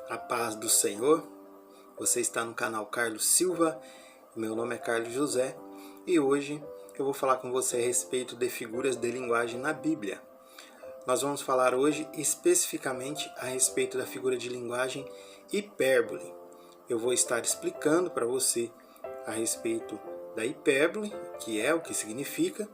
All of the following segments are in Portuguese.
A paz do Senhor. Você está no canal Carlos Silva. Meu nome é Carlos José e hoje eu vou falar com você a respeito de figuras de linguagem na Bíblia. Nós vamos falar hoje especificamente a respeito da figura de linguagem hipérbole. Eu vou estar explicando para você a respeito da hipérbole, que é o que significa,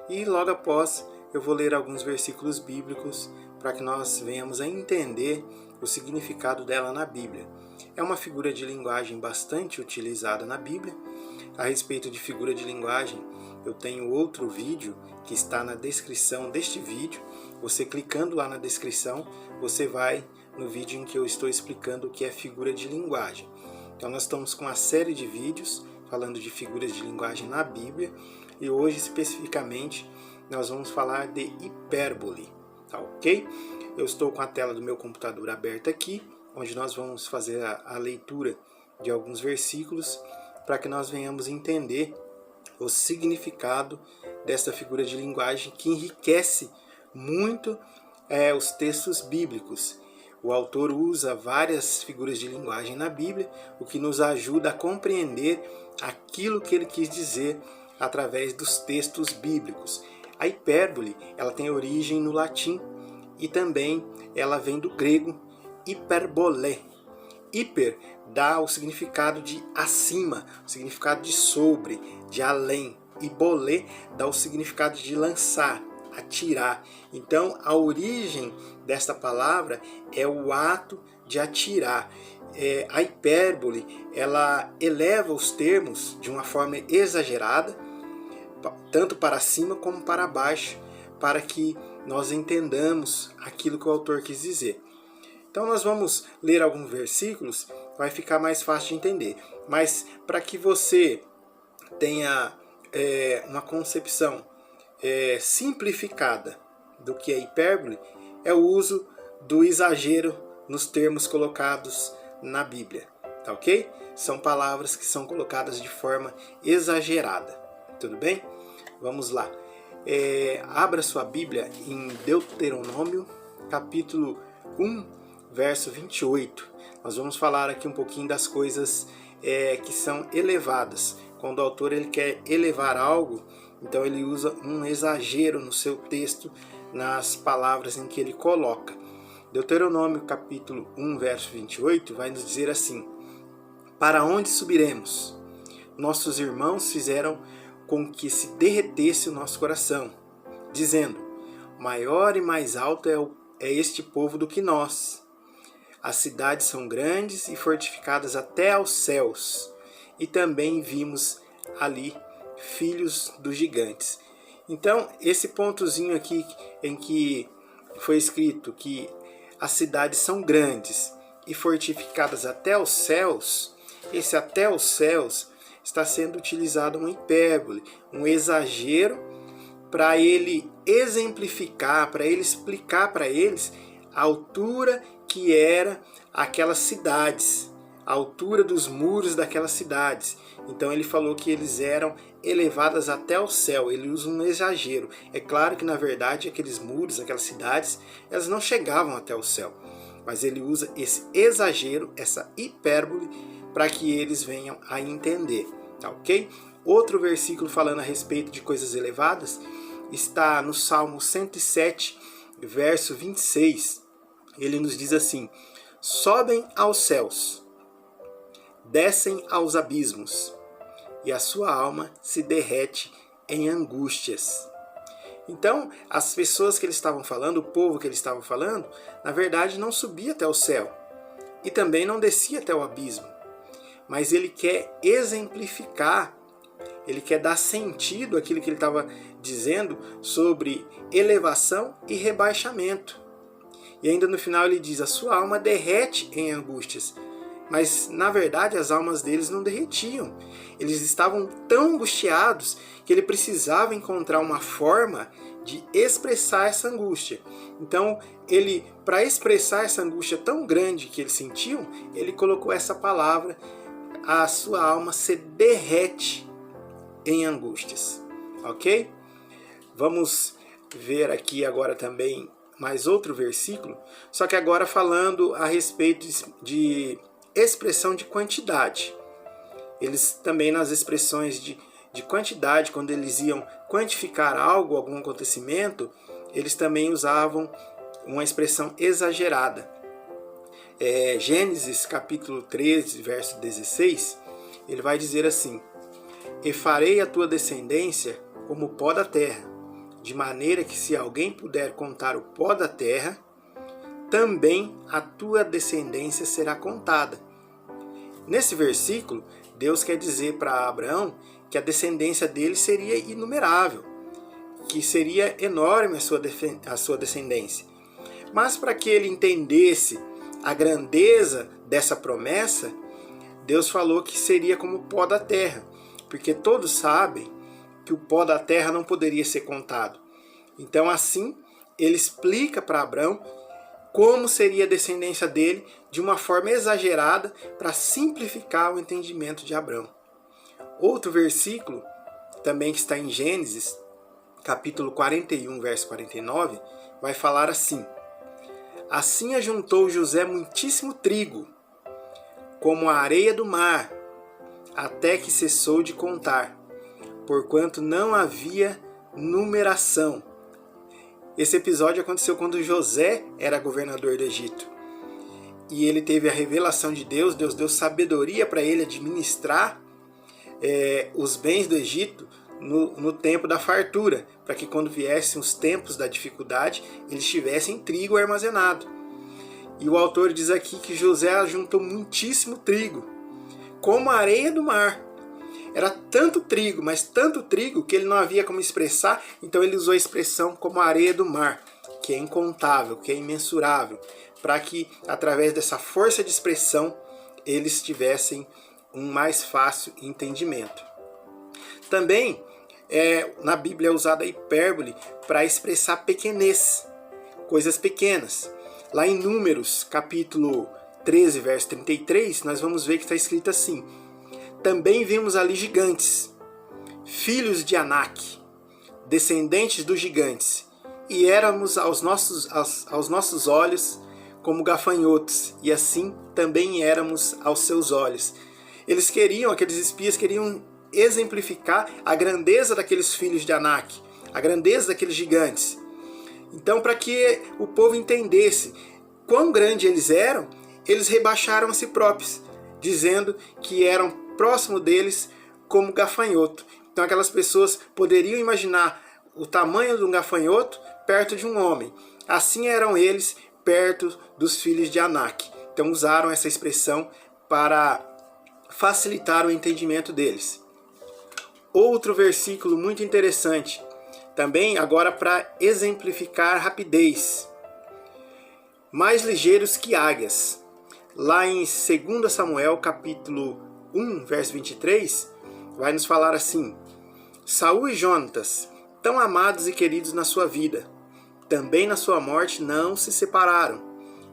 e logo após eu vou ler alguns versículos bíblicos para que nós venhamos a entender o significado dela na Bíblia. É uma figura de linguagem bastante utilizada na Bíblia. A respeito de figura de linguagem, eu tenho outro vídeo que está na descrição deste vídeo. Você clicando lá na descrição, você vai no vídeo em que eu estou explicando o que é figura de linguagem. Então nós estamos com uma série de vídeos falando de figuras de linguagem na Bíblia e hoje especificamente nós vamos falar de hipérbole, tá ok? Eu estou com a tela do meu computador aberta aqui, onde nós vamos fazer a leitura de alguns versículos para que nós venhamos entender o significado dessa figura de linguagem que enriquece muito os textos bíblicos. O autor usa várias figuras de linguagem na Bíblia, o que nos ajuda a compreender aquilo que ele quis dizer através dos textos bíblicos. A hipérbole, ela tem origem no latim e também ela vem do grego hiperbolé. Hiper dá o significado de acima, o significado de sobre, de além. E bolé dá o significado de lançar, atirar. Então, a origem desta palavra é o ato de atirar. A hipérbole, ela eleva os termos de uma forma exagerada, tanto para cima como para baixo, para que nós entendamos aquilo que o autor quis dizer. Então nós vamos ler alguns versículos, vai ficar mais fácil de entender. Mas para que você tenha uma concepção simplificada do que é hipérbole, é o uso do exagero nos termos colocados na Bíblia, tá ok? São palavras que são colocadas de forma exagerada, tudo bem? Vamos lá. Abra sua Bíblia em Deuteronômio, capítulo 1, verso 28. Nós vamos falar aqui um pouquinho das coisas que são elevadas. Quando o autor ele quer elevar algo, então ele usa um exagero no seu texto, nas palavras em que ele coloca. Deuteronômio capítulo 1, verso 28 vai nos dizer assim: para onde subiremos? Nossos irmãos fizeram com que se derretesse o nosso coração, dizendo: maior e mais alto é este povo do que nós. As cidades são grandes e fortificadas até aos céus, e também vimos ali filhos dos gigantes. Então, esse pontozinho aqui em que foi escrito que as cidades são grandes e fortificadas até os céus, esse até os céus está sendo utilizado uma hipérbole, um exagero, para ele exemplificar, para ele explicar para eles a altura que era aquelas cidades, a altura dos muros daquelas cidades. Então ele falou que eles eram elevadas até o céu, ele usa um exagero. É claro que na verdade aqueles muros, aquelas cidades, elas não chegavam até o céu, mas ele usa esse exagero, essa hipérbole, para que eles venham a entender, tá ok? Outro versículo falando a respeito de coisas elevadas está no Salmo 107, verso 26. Ele nos diz assim: sobem aos céus, descem aos abismos, e a sua alma se derrete em angústias. Então, as pessoas que eles estavam falando, o povo que eles estavam falando, na verdade não subia até o céu, e também não descia até o abismo. Mas ele quer exemplificar, ele quer dar sentido àquilo que ele estava dizendo sobre elevação e rebaixamento. E ainda no final ele diz: a sua alma derrete em angústias. Mas na verdade as almas deles não derretiam. Eles estavam tão angustiados que ele precisava encontrar uma forma de expressar essa angústia. Então ele, para expressar essa angústia tão grande que eles sentiam, ele colocou essa palavra: a sua alma se derrete em angústias, ok? Vamos ver aqui agora também mais outro versículo, só que agora falando a respeito de expressão de quantidade. Eles também nas expressões de quantidade, quando eles iam quantificar algo, algum acontecimento, eles também usavam uma expressão exagerada. Gênesis capítulo 13, verso 16, ele vai dizer assim: E farei a tua descendência como o pó da terra, de maneira que se alguém puder contar o pó da terra, também a tua descendência será contada. Nesse versículo, Deus quer dizer para Abraão que a descendência dele seria inumerável, que seria enorme a sua descendência. Mas para que ele entendesse a grandeza dessa promessa, Deus falou que seria como o pó da terra, porque todos sabem que o pó da terra não poderia ser contado. Então assim, ele explica para Abraão como seria a descendência dele de uma forma exagerada para simplificar o entendimento de Abraão. Outro versículo, também que está em Gênesis, capítulo 41, verso 49, vai falar assim: Assim ajuntou José muitíssimo trigo, como a areia do mar, até que cessou de contar, porquanto não havia numeração. Esse episódio aconteceu quando José era governador do Egito. E ele teve a revelação de Deus, Deus deu sabedoria para ele administrar os bens do Egito no tempo da fartura, para que quando viessem os tempos da dificuldade, eles tivessem trigo armazenado. E o autor diz aqui que José ajuntou muitíssimo trigo, como a areia do mar. Era tanto trigo, mas tanto trigo, que ele não havia como expressar, então ele usou a expressão como a areia do mar, que é incontável, que é imensurável, para que, através dessa força de expressão, eles tivessem um mais fácil entendimento. Também, na Bíblia é usada a hipérbole para expressar pequenez, coisas pequenas. Lá em Números, capítulo 13, verso 33, nós vamos ver que está escrito assim: Também vimos ali gigantes, filhos de Anak, descendentes dos gigantes, e éramos aos nossos olhos como gafanhotos, e assim também éramos aos seus olhos. Aqueles espias queriam exemplificar a grandeza daqueles filhos de Anak, a grandeza daqueles gigantes. Então, para que o povo entendesse quão grande eles eram, eles rebaixaram a si próprios, dizendo que eram próximo deles como gafanhoto. Então aquelas pessoas poderiam imaginar o tamanho de um gafanhoto perto de um homem. Assim eram eles perto dos filhos de Anak. Então usaram essa expressão para facilitar o entendimento deles. Outro versículo muito interessante, também agora para exemplificar rapidez. Mais ligeiros que águias. Lá em 2 Samuel, capítulo 1, verso 23, vai nos falar assim: Saul e Jonatas, tão amados e queridos na sua vida, também na sua morte não se separaram.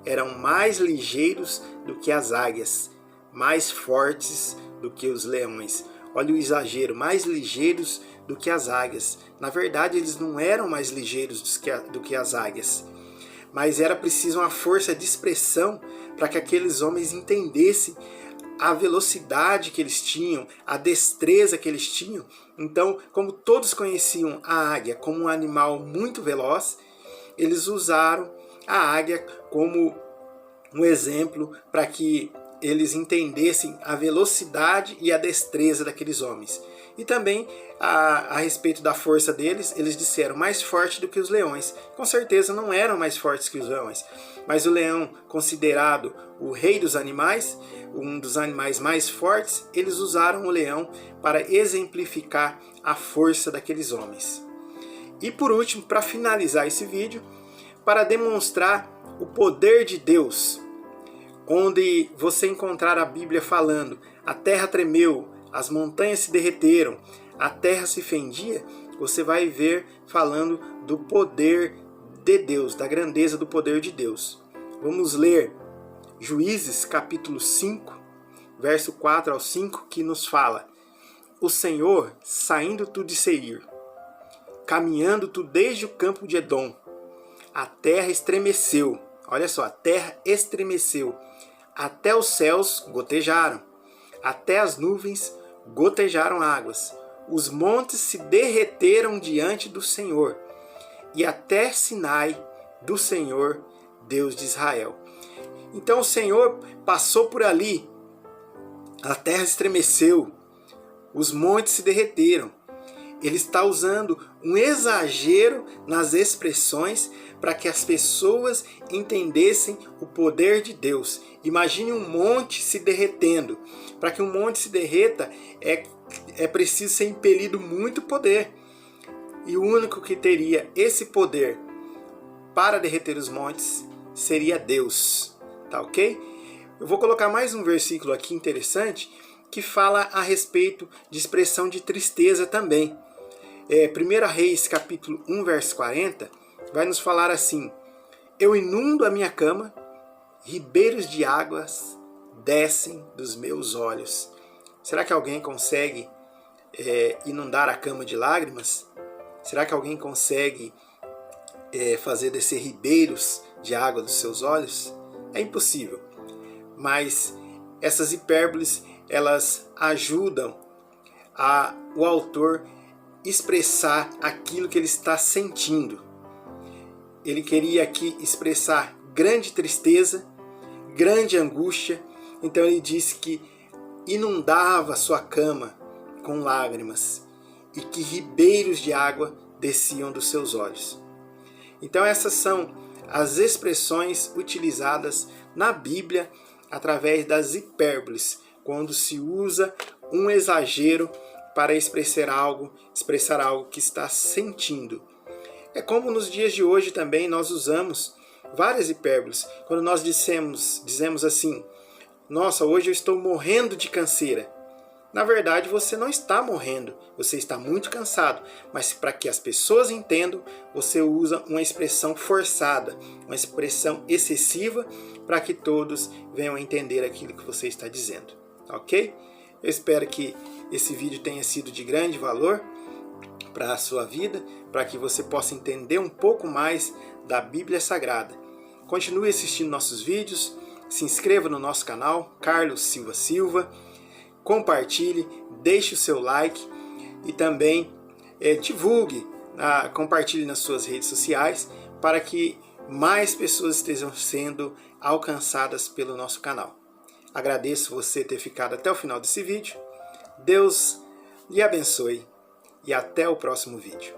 Eram mais ligeiros do que as águias, mais fortes do que os leões. Olha o exagero, mais ligeiros do que as águias. Na verdade, eles não eram mais ligeiros do que as águias, mas era preciso uma força de expressão para que aqueles homens entendessem a velocidade que eles tinham, a destreza que eles tinham. Então, como todos conheciam a águia como um animal muito veloz, eles usaram a águia como um exemplo para que eles entendessem a velocidade e a destreza daqueles homens. E também, a respeito da força deles, eles disseram mais forte do que os leões. Com certeza não eram mais fortes que os leões, mas o leão, considerado o rei dos animais, um dos animais mais fortes, eles usaram o leão para exemplificar a força daqueles homens. E por último, para finalizar esse vídeo, para demonstrar o poder de Deus, onde você encontrar a Bíblia falando: a terra tremeu, as montanhas se derreteram, a terra se fendia, você vai ver falando do poder de Deus, da grandeza do poder de Deus. Vamos ler Juízes capítulo 5, verso 4 ao 5, que nos fala: O Senhor, saindo tu de Seir, caminhando tu desde o campo de Edom, a terra estremeceu. Olha só, a terra estremeceu. Até os céus gotejaram. Até as nuvens gotejaram águas. Os montes se derreteram diante do Senhor. E até Sinai do Senhor, Deus de Israel. Então o Senhor passou por ali. A terra estremeceu. Os montes se derreteram. Ele está usando um exagero nas expressões para que as pessoas entendessem o poder de Deus. Imagine um monte se derretendo. Para que um monte se derreta, é preciso ser impelido muito poder. E o único que teria esse poder para derreter os montes seria Deus. Tá ok? Eu vou colocar mais um versículo aqui interessante que fala a respeito de expressão de tristeza também. 1 Reis, capítulo 1, verso 40, vai nos falar assim: eu inundo a minha cama, ribeiros de águas descem dos meus olhos. Será que alguém consegue inundar a cama de lágrimas? Será que alguém consegue fazer descer ribeiros de água dos seus olhos? É impossível. Mas essas hipérboles, elas ajudam o autor expressar aquilo que ele está sentindo. Ele queria aqui expressar grande tristeza, grande angústia, então ele disse que inundava sua cama com lágrimas e que ribeiros de água desciam dos seus olhos. Então essas são as expressões utilizadas na Bíblia através das hipérboles, quando se usa um exagero para expressar algo que está sentindo. É como nos dias de hoje também nós usamos várias hipérboles. Quando nós dizemos assim: nossa, hoje eu estou morrendo de canseira. Na verdade, você não está morrendo, você está muito cansado. Mas para que as pessoas entendam, você usa uma expressão forçada, uma expressão excessiva, para que todos venham a entender aquilo que você está dizendo. Ok? Eu espero que esse vídeo tenha sido de grande valor para a sua vida, para que você possa entender um pouco mais da Bíblia Sagrada. Continue assistindo nossos vídeos, se inscreva no nosso canal, Carlos Silva Silva, compartilhe, deixe o seu like e também divulgue, compartilhe nas suas redes sociais para que mais pessoas estejam sendo alcançadas pelo nosso canal. Agradeço você ter ficado até o final desse vídeo. Deus lhe abençoe e até o próximo vídeo.